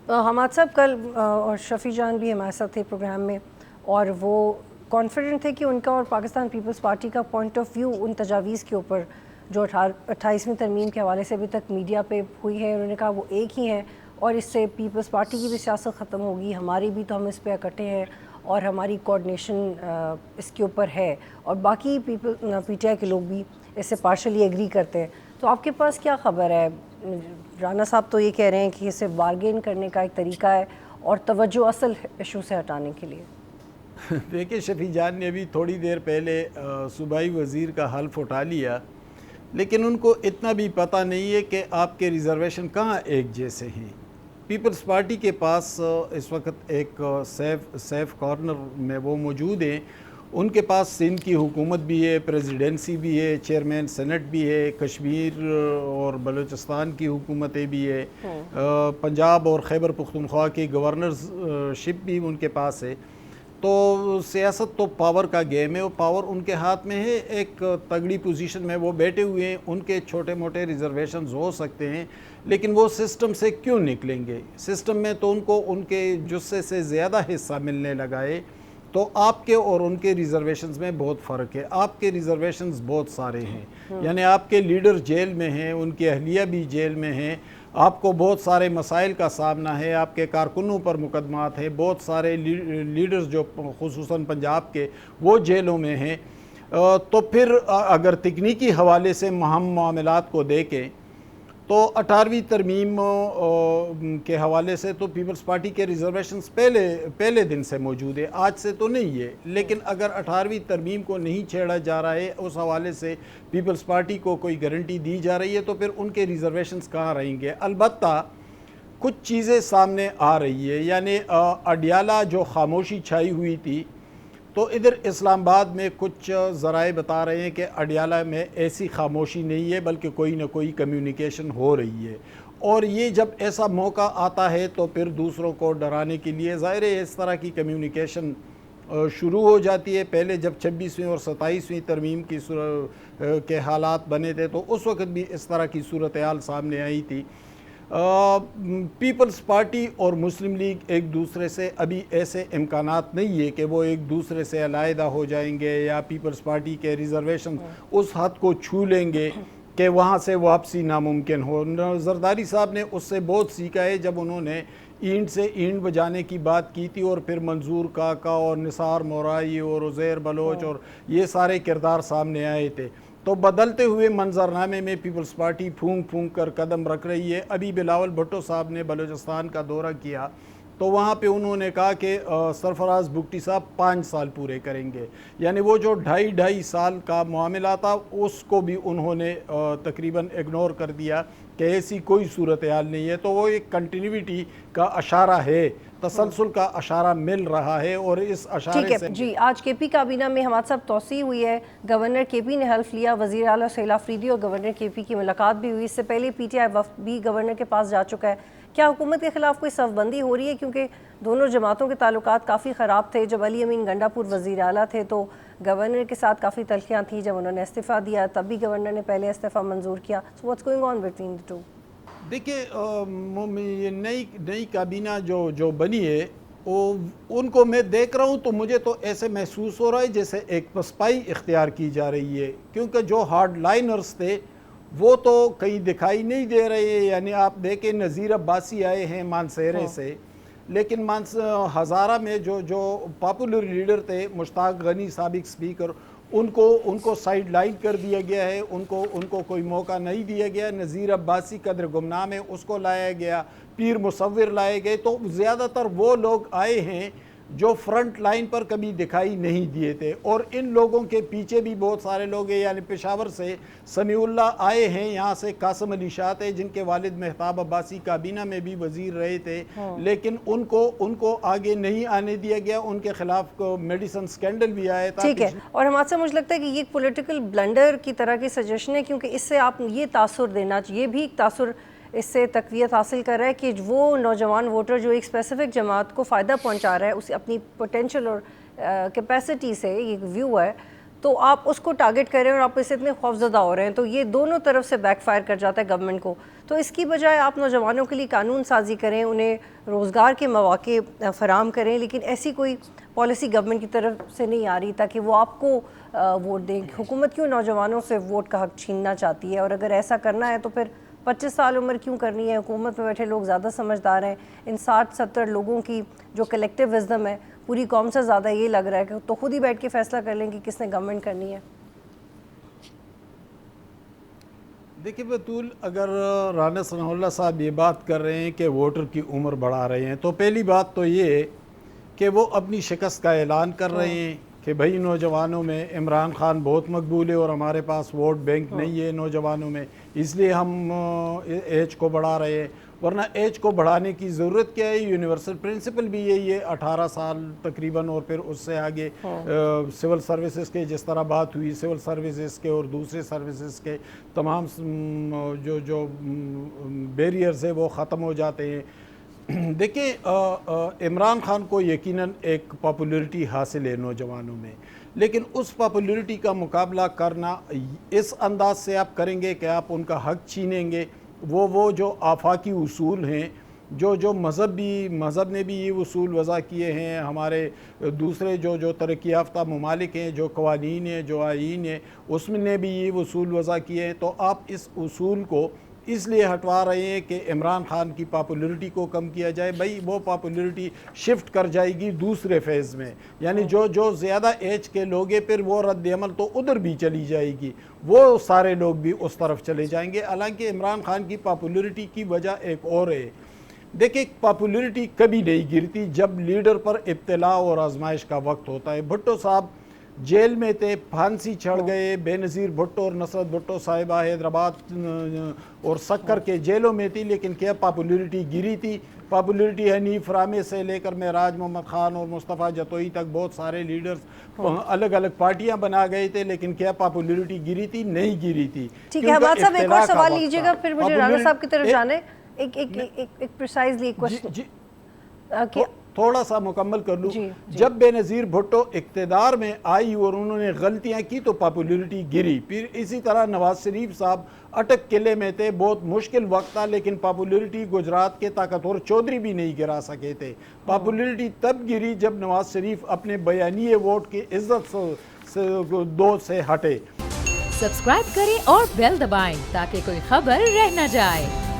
حماد صاحب کل اور شفیع جان بھی ہمارے ساتھ تھے پروگرام میں، اور وہ کانفیڈنٹ تھے کہ ان کا اور پاکستان پیپلز پارٹی کا پوائنٹ آف ویو ان تجاویز کے اوپر جو 28ویں ترمیم کے حوالے سے ابھی تک میڈیا پہ ہوئی ہے، انہوں نے کہا وہ ایک ہی ہیں اور اس سے پیپلز پارٹی کی بھی سیاست ختم ہوگی، ہماری بھی، تو ہم اس پہ اکٹھے ہیں اور ہماری کوآرڈینیشن اس کے اوپر ہے، اور باقی پی ٹی آئی کے لوگ بھی اس سے پارشلی ایگری کرتے ہیں۔ تو آپ کے پاس کیا خبر ہے؟ رانا صاحب تو یہ کہہ رہے ہیں کہ اسے بارگین کرنے کا ایک طریقہ ہے اور توجہ اصل ایشو سے ہٹانے کے لیے۔ دیکھیں، شفیع جان نے ابھی تھوڑی دیر پہلے صوبائی وزیر کا حلف اٹھا لیا، لیکن ان کو اتنا بھی پتہ نہیں ہے کہ آپ کے ریزرویشن کہاں ایک جیسے ہیں۔ پیپلز پارٹی کے پاس اس وقت ایک سیف کارنر میں وہ موجود ہیں، ان کے پاس سندھ کی حکومت بھی ہے، پریزیڈنسی بھی ہے، چیئرمین سینٹ بھی ہے، کشمیر اور بلوچستان کی حکومتیں بھی ہے، پنجاب اور خیبر پختونخوا کی گورنرز شپ بھی ان کے پاس ہے۔ تو سیاست تو پاور کا گیم ہے، اور پاور ان کے ہاتھ میں ہے، ایک تگڑی پوزیشن میں وہ بیٹھے ہوئے ہیں، ان کے چھوٹے موٹے ریزرویشنز ہو سکتے ہیں، لیکن وہ سسٹم سے کیوں نکلیں گے؟ سسٹم میں تو ان کو ان کے جثے سے زیادہ حصہ ملنے لگا ہے۔ تو آپ کے اور ان کے ریزرویشنز میں بہت فرق ہے۔ آپ کے ریزرویشنز بہت سارے ہیں، یعنی آپ کے لیڈر جیل میں ہیں، ان کی اہلیہ بھی جیل میں ہیں، آپ کو بہت سارے مسائل کا سامنا ہے، آپ کے کارکنوں پر مقدمات ہیں، بہت سارے لیڈرز جو خصوصاً پنجاب کے وہ جیلوں میں ہیں۔ تو پھر اگر تکنیکی حوالے سے ہم معاملات کو دیکھیں تو 18ویں ترمیم کے حوالے سے تو پیپلز پارٹی کے ریزرویشنز پہلے دن سے موجود ہے، آج سے تو نہیں ہے، لیکن اگر 18ویں ترمیم کو نہیں چھیڑا جا رہا ہے، اس حوالے سے پیپلز پارٹی کو کوئی گارنٹی دی جا رہی ہے، تو پھر ان کے ریزرویشنز کہاں رہیں گے؟ البتہ کچھ چیزیں سامنے آ رہی ہے، یعنی اڈیالہ جو خاموشی چھائی ہوئی تھی، تو ادھر اسلام آباد میں کچھ ذرائع بتا رہے ہیں کہ اڈیالہ میں ایسی خاموشی نہیں ہے، بلکہ کوئی نہ کوئی کمیونیکیشن ہو رہی ہے، اور یہ جب ایسا موقع آتا ہے تو پھر دوسروں کو ڈرانے کے لیے ظاہر ہے اس طرح کی کمیونیکیشن شروع ہو جاتی ہے۔ پہلے جب 26ویں اور 27ویں ترمیم کے حالات بنے تھے تو اس وقت بھی اس طرح کی صورتحال سامنے آئی تھی۔ پیپلز پارٹی اور مسلم لیگ ایک دوسرے سے ابھی ایسے امکانات نہیں ہے کہ وہ ایک دوسرے سے علیحدہ ہو جائیں گے، یا پیپلز پارٹی کے ریزرویشن اس حد کو چھو لیں گے کہ وہاں سے واپسی ناممکن ہو۔ زرداری صاحب نے اس سے بہت سیکھا ہے، جب انہوں نے اینٹ سے اینٹ بجانے کی بات کی تھی، اور پھر منظور کاکا اور نثار مورائی اور عزیر بلوچ اور یہ سارے کردار سامنے آئے تھے، تو بدلتے ہوئے منظرنامے میں پیپلز پارٹی پھونک پھونک کر قدم رکھ رہی ہے۔ ابھی بلاول بھٹو صاحب نے بلوچستان کا دورہ کیا تو وہاں پہ انہوں نے کہا کہ سرفراز بگٹی صاحب 5 سال پورے کریں گے، یعنی وہ جو 2.5 سال کا معاملہ تھا اس کو بھی انہوں نے تقریباً اگنور کر دیا کہ ایسی کوئی صورتحال نہیں ہے۔ تو وہ ایک کنٹینیوٹی کا اشارہ ہے، تسلسل کا اشارہ مل رہا ہے، اور اس اشارے سے جی آج کے پی کابینہ میں ہمارے صاحب توسیع ہوئی ہے، گورنر کے پی نے حلف لیا، وزیر اعلیٰ سہیل آفریدی اور گورنر کے پی کی ملاقات بھی ہوئی، اس سے پہلے پی ٹی آئی وفد بھی گورنر کے پاس جا چکا ہے۔ کیا حکومت کے خلاف کوئی صف بندی ہو رہی ہے؟ کیونکہ دونوں جماعتوں کے تعلقات کافی خراب تھے، جب علی امین گنڈا پور وزیر اعلیٰ تھے تو گورنر کے ساتھ کافی تلخیاں تھیں، جب انہوں نے استعفیٰ دیا تب بھی گورنر نے پہلے استعفیٰ منظور کیا۔ So what's going on between the two؟ دیکھیں، یہ نئی کابینہ جو بنی ہے، ان کو میں دیکھ رہا ہوں تو مجھے تو ایسے محسوس ہو رہا ہے جیسے ایک پسپائی اختیار کی جا رہی ہے، کیونکہ جو ہارڈ لائنرز تھے وہ تو کہیں دکھائی نہیں دے رہے ہیں۔ یعنی آپ دیکھیں، نذیر عباسی آئے ہیں مانسہرے سے، لیکن ہزارہ میں جو پاپولر لیڈر تھے، مشتاق غنی سابق سپیکر، ان کو سائیڈ لائن کر دیا گیا ہے، ان کو کوئی موقع نہیں دیا گیا۔ نذیر عباسی قدر گمنام ہے، اس کو لایا گیا، پیر مصور لائے گئے، تو زیادہ تر وہ لوگ آئے ہیں جو فرنٹ لائن پر کبھی دکھائی نہیں دیے تھے، اور ان لوگوں کے پیچھے بھی بہت سارے لوگ ہیں۔ یعنی پشاور سے سمیع اللہ آئے ہیں، یہاں سے قاسم علی شاہ تھے جن کے والد مہتاب عباسی کابینہ میں بھی وزیر رہے تھے، لیکن ان کو آگے نہیں آنے دیا گیا۔ ان کے خلاف میڈیسن سکینڈل بھی آیا تھا۔ ٹھیک ہے، اور ہمارے سے مجھے لگتا ہے کہ یہ ایک پولیٹیکل بلنڈر کی طرح کی سجیشن ہے، کیونکہ اس سے آپ یہ تاثر دینا چاہیے، یہ بھی ایک تاثر اس سے تقویت حاصل کر رہا ہے کہ وہ نوجوان ووٹر جو ایک اسپیسیفک جماعت کو فائدہ پہنچا رہا ہے، اسے اپنی پوٹینشل اور کیپیسٹی سے، ایک ویو ہے، تو آپ اس کو ٹارگٹ کر رہے ہیں اور آپ اس سے اتنے خوفزدہ ہو رہے ہیں, تو یہ دونوں طرف سے بیک فائر کر جاتا ہے گورنمنٹ کو. تو اس کی بجائے آپ نوجوانوں کے لیے قانون سازی کریں, انہیں روزگار کے مواقع فراہم کریں, لیکن ایسی کوئی پالیسی گورنمنٹ کی طرف سے نہیں آ رہی تاکہ وہ آپ کو ووٹ دیں. حکومت کیوں نوجوانوں سے ووٹ کا حق چھیننا چاہتی ہے؟ اور اگر ایسا کرنا ہے تو پھر 25 سال عمر کیوں کرنی ہے؟ حکومت میں بیٹھے لوگ زیادہ سمجھدار ہیں. ان 60-70 لوگوں کی جو کلیکٹیو وزڈم ہے پوری قوم سے زیادہ یہ لگ رہا ہے کہ تو خود ہی بیٹھ کے فیصلہ کر لیں کہ کس نے گورنمنٹ کرنی ہے. دیکھیں بطول, اگر رانا ثناء اللہ صاحب یہ بات کر رہے ہیں کہ ووٹر کی عمر بڑھا رہے ہیں, تو پہلی بات تو یہ کہ وہ اپنی شکست کا اعلان کر رہے ہیں کہ بھئی نوجوانوں میں عمران خان بہت مقبول ہے اور ہمارے پاس ووٹ بینک نہیں ہے نوجوانوں میں, اس لیے ہم ایج کو بڑھا رہے ہیں. ورنہ ایج کو بڑھانے کی ضرورت کیا ہے؟ یونیورسل پرنسپل بھی یہی ہے, 18 سال تقریباً, اور پھر اس سے آگے سول سروسز کے, جس طرح بات ہوئی سول سروسز کے اور دوسرے سروسز کے تمام جو بیریئرز ہیں وہ ختم ہو جاتے ہیں. دیکھیں, عمران خان کو یقیناً ایک پاپولیرٹی حاصل ہے نوجوانوں میں, لیکن اس پاپولیرٹی کا مقابلہ کرنا اس انداز سے آپ کریں گے کہ آپ ان کا حق چھینیں گے. وہ جو آفاقی اصول ہیں, جو مذہب نے بھی یہ اصول وضع کیے ہیں, ہمارے دوسرے جو ترقی یافتہ ممالک ہیں, جو قوانین ہیں, جو آئین ہیں, اس میں نے بھی یہ اصول وضع کیے ہیں. تو آپ اس اصول کو اس لیے ہٹوا رہے ہیں کہ عمران خان کی پاپولیرٹی کو کم کیا جائے. بھائی وہ پاپولیرٹی شفٹ کر جائے گی دوسرے فیز میں, یعنی جو زیادہ ایج کے لوگ ہیں پھر وہ رد عمل تو ادھر بھی چلی جائے گی, وہ سارے لوگ بھی اس طرف چلے جائیں گے. حالانکہ عمران خان کی پاپولیرٹی کی وجہ ایک اور ہے. دیکھیں, پاپولیرٹی کبھی نہیں گرتی جب لیڈر پر ابتلاء اور آزمائش کا وقت ہوتا ہے. بھٹو صاحب جیل میں تھے, پھانسی چڑھ گئے, بے نظیر بھٹو اور نصرت بھٹو صاحبہ حیدرآباد اور سکر کے جیلوں میں تھی, لیکن کیا پاپولیرٹی گری تھی؟ پاپولیرٹی حنیف رامے سے لے کر معراج محمد خان اور مصطفیٰ جتوئی تک بہت سارے لیڈرز الگ الگ پارٹیاں بنا گئے تھے, لیکن کیا پاپولیرٹی گری تھی؟ نہیں گری تھی. ٹھیک ہے, حماد صاحب ایک اور سوال لیجیے گا, پھر مجھے رانا صاحب کی طرف جانے. ایک پریسائزلی کوسچن تھوڑا سا مکمل کر لوں. جب بے نظیر بھٹو اقتدار میں آئی اور انہوں نے غلطیاں کی تو پاپولیرٹی گری. پھر اسی طرح نواز شریف صاحب اٹک قلعے میں تھے, بہت مشکل وقت تھا, لیکن پاپولیرٹی گجرات کے طاقتور چودھری بھی نہیں گرا سکے تھے. پاپولیرٹی تب گری جب نواز شریف اپنے بیانیے ووٹ کی عزت سے ہٹے. سبسکرائب کریں اور بیل دبائیں تاکہ کوئی خبر رہ نہ جائے.